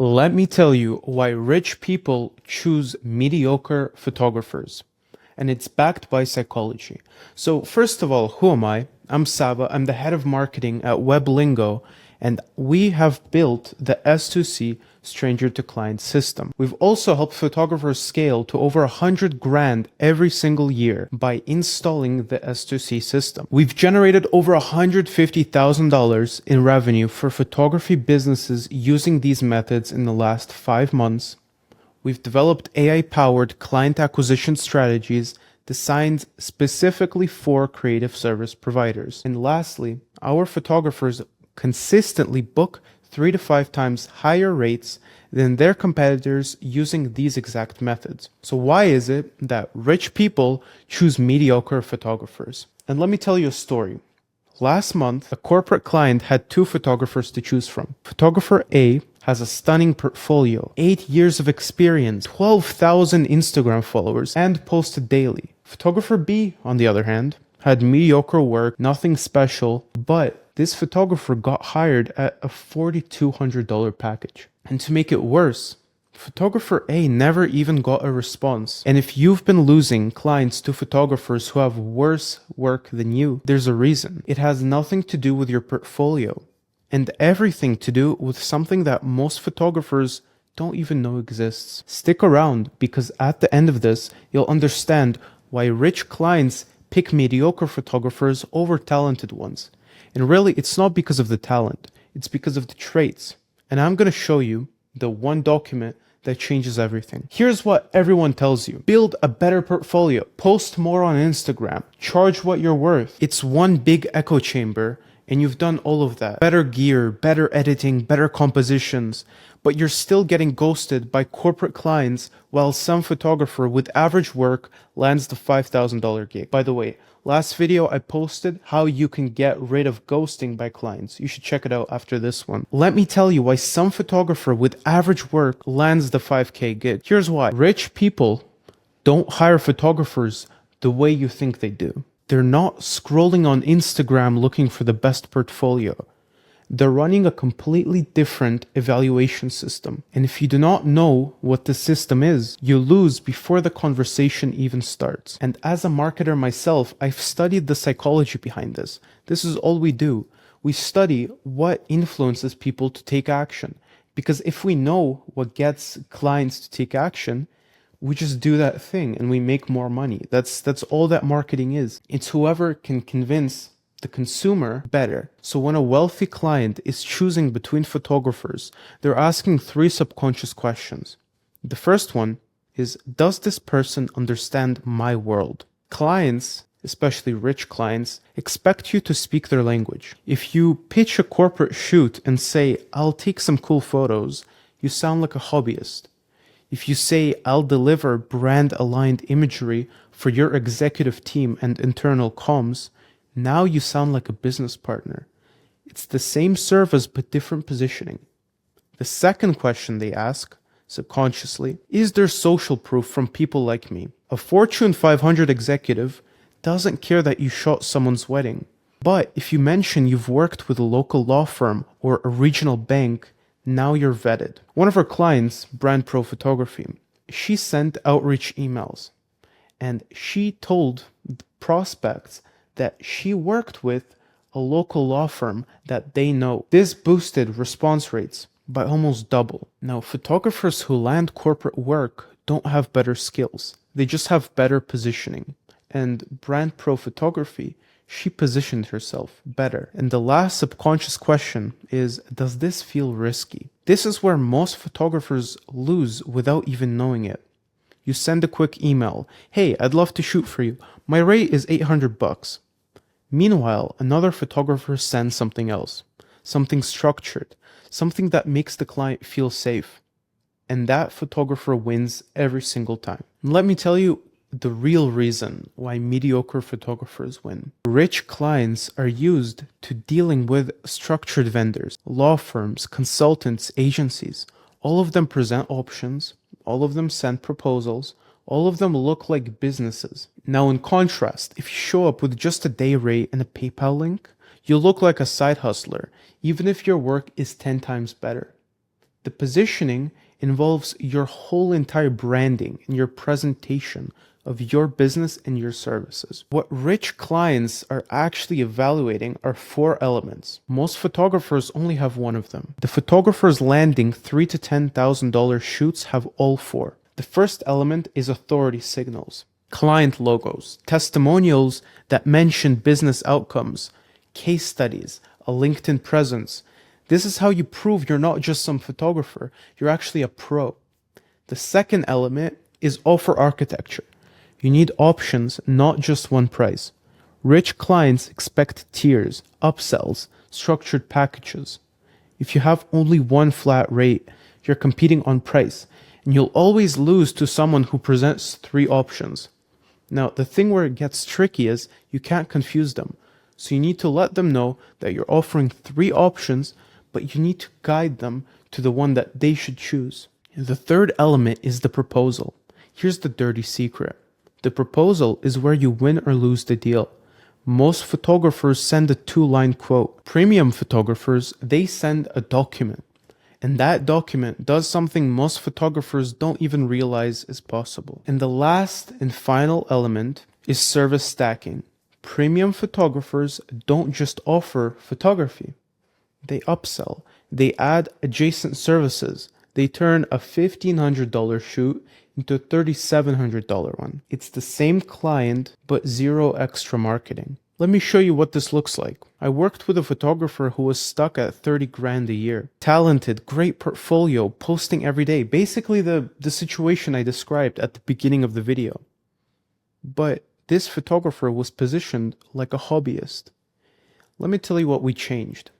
Let me tell you why rich people choose mediocre photographers. And it's backed by psychology. So first of all, who am I? I'm Saba. I'm the head of marketing at WebLingo, and we have built the S2C stranger to client system. We've also helped photographers scale to over 100 grand every single year by installing the S2C system. We've generated over $150,000 in revenue for photography businesses using these methods in the last 5 months. We've developed AI-powered client acquisition strategies designed specifically for creative service providers. And lastly, our photographers consistently book 3 to 5 times higher rates than their competitors using these exact methods. So why is it that rich people choose mediocre photographers? And let me tell you a story. Last month, a corporate client had 2 photographers to choose from. Photographer A has a stunning portfolio, 8 years of experience, 12,000 Instagram followers, and posted daily. Photographer B, on the other hand, had mediocre work, nothing special, but this photographer got hired at a $4,200 package. And to make it worse, photographer A never even got a response. And if you've been losing clients to photographers who have worse work than you, there's a reason. It has nothing to do with your portfolio and everything to do with something that most photographers don't even know exists. Stick around, because at the end of this, you'll understand why rich clients pick mediocre photographers over talented ones. And really, it's not because of the talent, it's because of the traits. And I'm going to show you the one document that changes everything. Here's what everyone tells you. Build a better portfolio, post more on Instagram, charge what you're worth. It's one big echo chamber, and you've done all of that. Better gear, better editing, better compositions, but you're still getting ghosted by corporate clients while some photographer with average work lands the $5,000 gig. By the way, last video I posted how you can get rid of ghosting by clients. You should check it out after this one. Let me tell you why some photographer with average work lands the 5K gig. Here's why. Rich people don't hire photographers the way you think they do. They're not scrolling on Instagram looking for the best portfolio. They're running a completely different evaluation system. And if you do not know what the system is, you lose before the conversation even starts. And as a marketer myself, I've studied the psychology behind this. This is all we do. We study what influences people to take action. Because if we know what gets clients to take action, we just do that thing and we make more money. That's all that marketing is. It's whoever can convince the consumer better. So when a wealthy client is choosing between photographers, they're asking 3 subconscious questions. The first one is, does this person understand my world? Clients, especially rich clients, expect you to speak their language. If you pitch a corporate shoot and say, I'll take some cool photos, you sound like a hobbyist. If you say, I'll deliver brand-aligned imagery for your executive team and internal comms, now you sound like a business partner. It's the same service but different positioning. The second question they ask, subconsciously, is there social proof from people like me? A Fortune 500 executive doesn't care that you shot someone's wedding. But if you mention you've worked with a local law firm or a regional bank, now you're vetted. One of our clients, Brand Pro Photography, she sent outreach emails and she told the prospects that she worked with a local law firm that they know. This boosted response rates by almost double. Now, photographers who land corporate work don't have better skills. They just have better positioning. And Brand Pro Photography, she positioned herself better. And the last subconscious question is, does this feel risky? This is where most photographers lose without even knowing it. You send a quick email. Hey, I'd love to shoot for you. My rate is $800. Meanwhile, another photographer sends something else, something structured, something that makes the client feel safe. And that photographer wins every single time. And let me tell you the real reason why mediocre photographers win. Rich clients are used to dealing with structured vendors, law firms, consultants, agencies. All of them present options, all of them send proposals, all of them look like businesses. Now in contrast, if you show up with just a day rate and a PayPal link, you look like a side hustler, even if your work is 10 times better. The positioning involves your whole entire branding and your presentation of your business and your services. What rich clients are actually evaluating are four elements. Most photographers only have one of them. The photographers landing $3,000 to $10,000 shoots have all four. The first element is authority signals, client logos, testimonials that mention business outcomes, case studies, a LinkedIn presence. This is how you prove you're not just some photographer, you're actually a pro. The second element is offer architecture. You need options, not just one price. Rich clients expect tiers, upsells, structured packages. If you have only one flat rate, you're competing on price, and you'll always lose to someone who presents three options. Now, the thing where it gets tricky is you can't confuse them. So you need to let them know that you're offering three options, but you need to guide them to the one that they should choose. The third element is the proposal. Here's the dirty secret. The proposal is where you win or lose the deal. Most photographers send a two-line quote. Premium photographers, they send a document. And that document does something most photographers don't even realize is possible. And the last and final element is service stacking. Premium photographers don't just offer photography. They upsell. They add adjacent services. They turn a $1,500 shoot into a $3,700 one. It's the same client, but zero extra marketing. Let me show you what this looks like. I worked with a photographer who was stuck at 30 grand a year. Talented, great portfolio, posting every day. Basically the situation I described at the beginning of the video. But this photographer was positioned like a hobbyist. Let me tell you what we changed.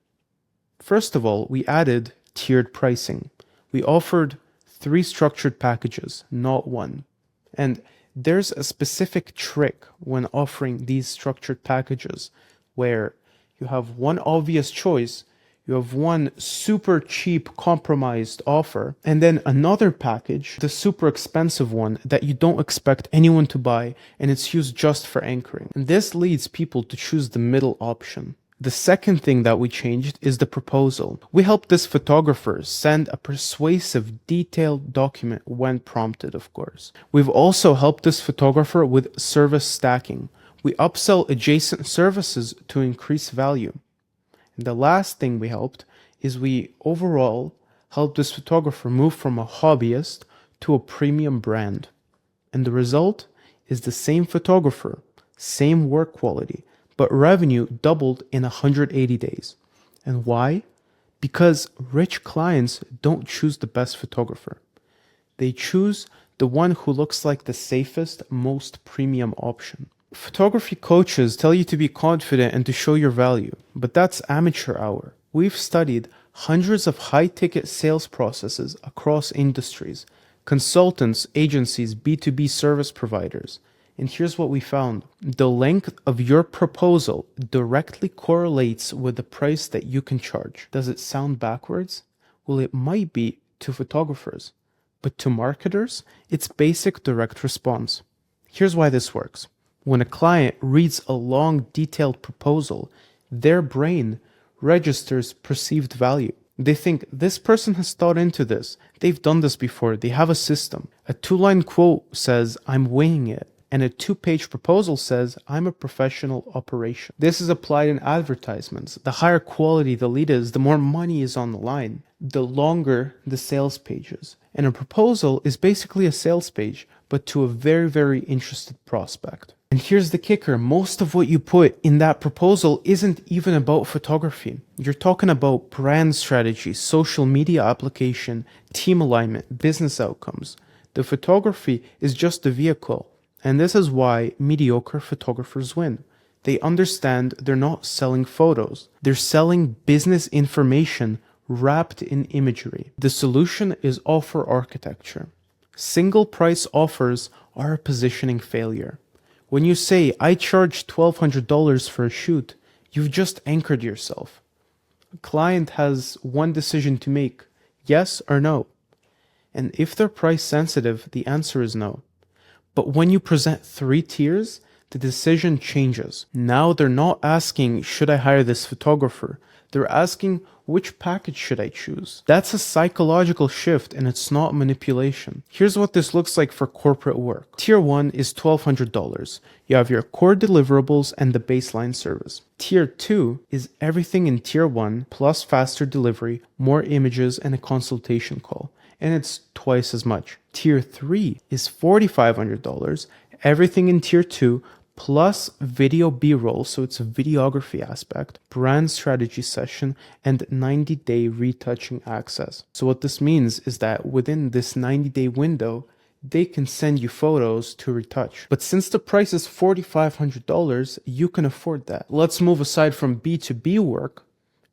First of all, we added tiered pricing. We offered 3 structured packages, not one. And there's a specific trick when offering these structured packages where you have one obvious choice, you have one super cheap compromised offer, and then another package, the super expensive one that you don't expect anyone to buy, and it's used just for anchoring. And this leads people to choose the middle option. The second thing that we changed is the proposal. We helped this photographer send a persuasive, detailed document when prompted, of course. We've also helped this photographer with service stacking. We upsell adjacent services to increase value. And the last thing we helped is we overall helped this photographer move from a hobbyist to a premium brand. And the result is the same photographer, same work quality, but revenue doubled in 180 days. And why? Because rich clients don't choose the best photographer. They choose the one who looks like the safest, most premium option. Photography coaches tell you to be confident and to show your value, but that's amateur hour. We've studied hundreds of high-ticket sales processes across industries, consultants, agencies, B2B service providers. And here's what we found. The length of your proposal directly correlates with the price that you can charge. Does it sound backwards? Well, it might be to photographers, but to marketers, it's basic direct response. Here's why this works. When a client reads a long, detailed proposal, their brain registers perceived value. They think, this person has thought into this. They've done this before. They have a system. A 2-line quote says, I'm weighing it. And a 2-page proposal says, I'm a professional operation. This is applied in advertisements. The higher quality the lead is, the more money is on the line, the longer the sales pages. And a proposal is basically a sales page, but to a very, very interested prospect. And here's the kicker. Most of what you put in that proposal isn't even about photography. You're talking about brand strategy, social media application, team alignment, business outcomes. The photography is just the vehicle. And this is why mediocre photographers win. They understand they're not selling photos. They're selling business information wrapped in imagery. The solution is offer architecture. Single price offers are a positioning failure. When you say, I charge $1,200 for a shoot, you've just anchored yourself. A client has one decision to make, yes or no. And if they're price sensitive, the answer is no. But when you present 3 tiers, the decision changes. Now they're not asking, should I hire this photographer? They're asking, which package should I choose? That's a psychological shift and it's not manipulation. Here's what this looks like for corporate work. Tier 1 is $1,200. You have your core deliverables and the baseline service. Tier 2 is everything in Tier 1 plus faster delivery, more images, and a consultation call. And it's twice as much. Tier 3 is $4,500. Everything in Tier 2 plus video B-roll, so it's a videography aspect, brand strategy session, and 90-day retouching access. So what this means is that within this 90-day window, they can send you photos to retouch. But since the price is $4,500, you can afford that. Let's move aside from B2B work,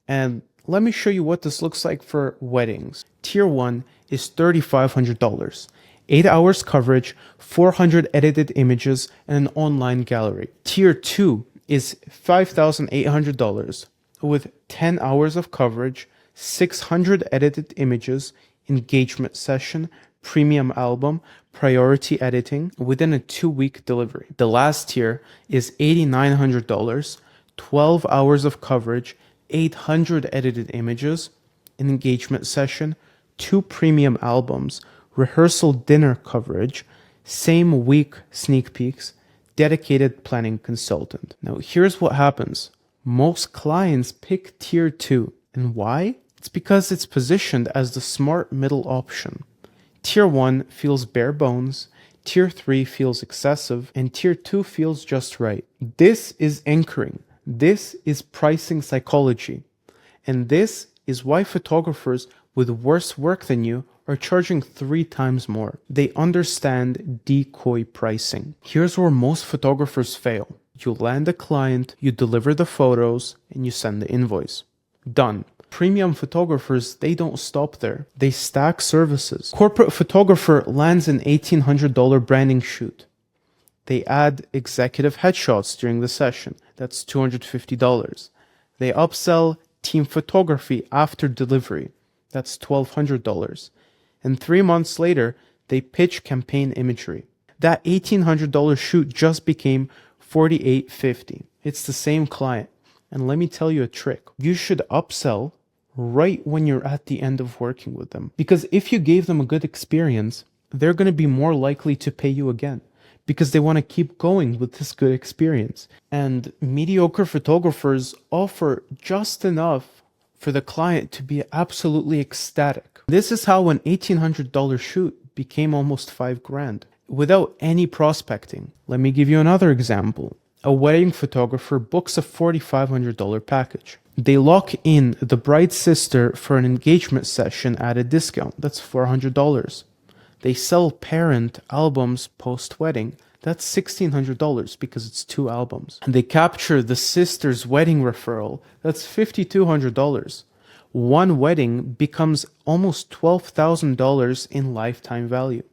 and let me show you what this looks like for weddings. Tier 1 is $3,500. 8 hours coverage, 400 edited images, and an online gallery. Tier 2 is $5,800 with 10 hours of coverage, 600 edited images, engagement session, premium album, priority editing within a 2-week delivery. The last tier is $8,900, 12 hours of coverage, 800 edited images, an engagement session, 2 premium albums, rehearsal dinner coverage, same week sneak peeks, dedicated planning consultant. Now here's what happens. Most clients pick Tier 2. And why? It's because it's positioned as the smart middle option. Tier 1 feels bare bones, Tier 3 feels excessive, and Tier 2 feels just right. This is anchoring. This is pricing psychology. And this is why photographers with worse work than you are charging 3 times more. They understand decoy pricing. Here's where most photographers fail. You land a client, you deliver the photos, and you send the invoice. Done. Premium photographers, they don't stop there. They stack services. Corporate photographer lands an $1,800 branding shoot. They add executive headshots during the session. That's $250. They upsell team photography after delivery. That's $1,200. And 3 months later, they pitch campaign imagery. That $1,800 shoot just became $4,850. It's the same client. And let me tell you a trick. You should upsell right when you're at the end of working with them. Because if you gave them a good experience, they're going to be more likely to pay you again. Because they want to keep going with this good experience. And mediocre photographers offer just enough for the client to be absolutely ecstatic. This is how an $1,800 shoot became almost $5,000 without any prospecting. Let me give you another example. A wedding photographer books a $4,500 package. They lock in the bride's sister for an engagement session at a discount. That's $400. They sell parent albums post-wedding. That's $1,600 because it's 2 albums. And they capture the sister's wedding referral. That's $5,200. One wedding becomes almost $12,000 in lifetime value.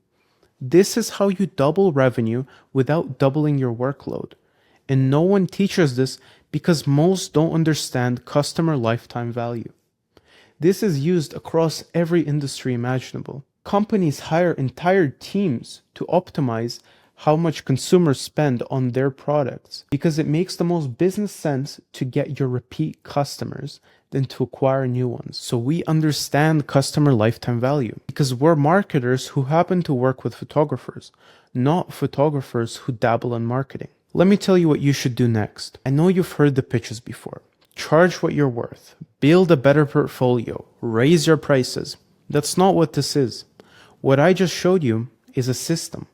This is how you double revenue without doubling your workload. And no one teaches this because most don't understand customer lifetime value. This is used across every industry imaginable. Companies hire entire teams to optimize how much consumers spend on their products because it makes the most business sense to get your repeat customers than to acquire new ones. So we understand customer lifetime value because we're marketers who happen to work with photographers, not photographers who dabble in marketing. Let me tell you what you should do next. I know you've heard the pitches before. Charge what you're worth. Build a better portfolio. Raise your prices. That's not what this is. What I just showed you is a system.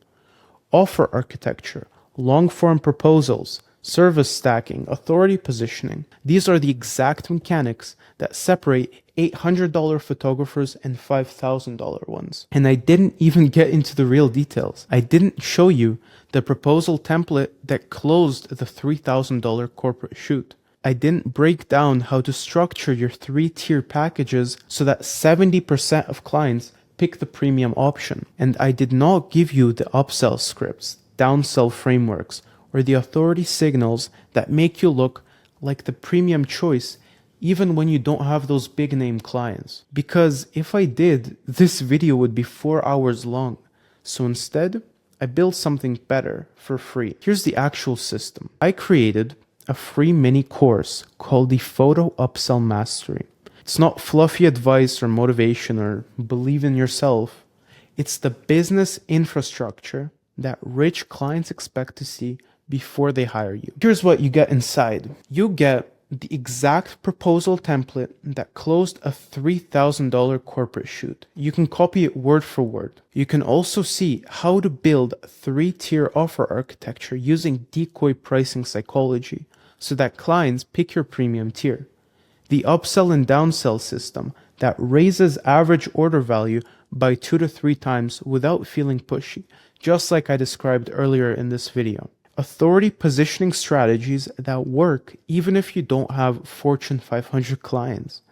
Offer architecture, long-form proposals, service stacking, authority positioning. These are the exact mechanics that separate $800 photographers and $5,000 ones. And I didn't even get into the real details. I didn't show you the proposal template that closed the $3,000 corporate shoot. I didn't break down how to structure your 3-tier packages so that 70% of clients pick the premium option. And I did not give you the upsell scripts, downsell frameworks, or the authority signals that make you look like the premium choice even when you don't have those big name clients. Because if I did, this video would be 4 hours long. So instead, I built something better for free. Here's the actual system. I created a free mini course called the Photo Upsell Mastery. It's not fluffy advice or motivation or believe in yourself. It's the business infrastructure that rich clients expect to see before they hire you. Here's what you get inside. You get the exact proposal template that closed a $3,000 corporate shoot. You can copy it word for word. You can also see how to build 3-tier offer architecture using decoy pricing psychology so that clients pick your premium tier. The upsell and downsell system that raises average order value by 2 to 3 times without feeling pushy, just like I described earlier in this video. Authority positioning strategies that work even if you don't have Fortune 500 clients.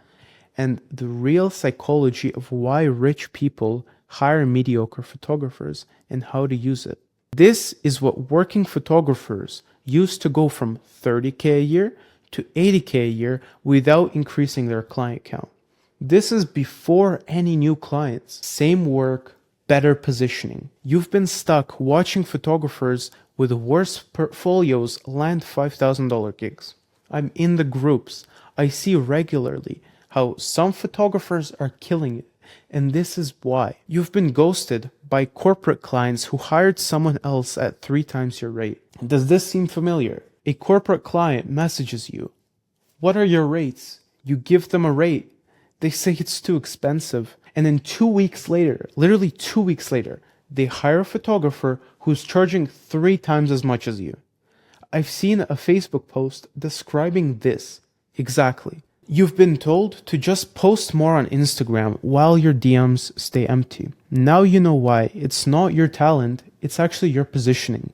And the real psychology of why rich people hire mediocre photographers and how to use it. This is what working photographers use to go from $30K a year to $80K a year without increasing their client count. This is before any new clients. Same work, better positioning. You've been stuck watching photographers with worse portfolios land $5,000 gigs. I'm in the groups. I see regularly how some photographers are killing it. And this is why. You've been ghosted by corporate clients who hired someone else at 3 times your rate. Does this seem familiar? A corporate client messages you. What are your rates? You give them a rate. They say it's too expensive. And then 2 weeks later, literally 2 weeks later, they hire a photographer who's charging 3 times as much as you. I've seen a Facebook post describing this exactly. You've been told to just post more on Instagram while your DMs stay empty. Now you know why. It's not your talent, it's actually your positioning.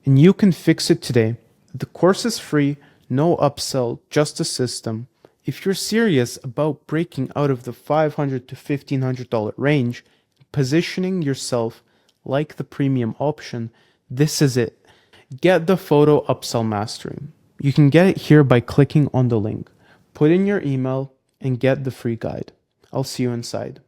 And you can fix it today. The course is free, no upsell, just a system. If you're serious about breaking out of the $500 to $1,500 range, positioning yourself like the premium option, this is it. Get the Photo Upsell Mastery. You can get it here by clicking on the link. Put in your email and get the free guide. I'll see you inside.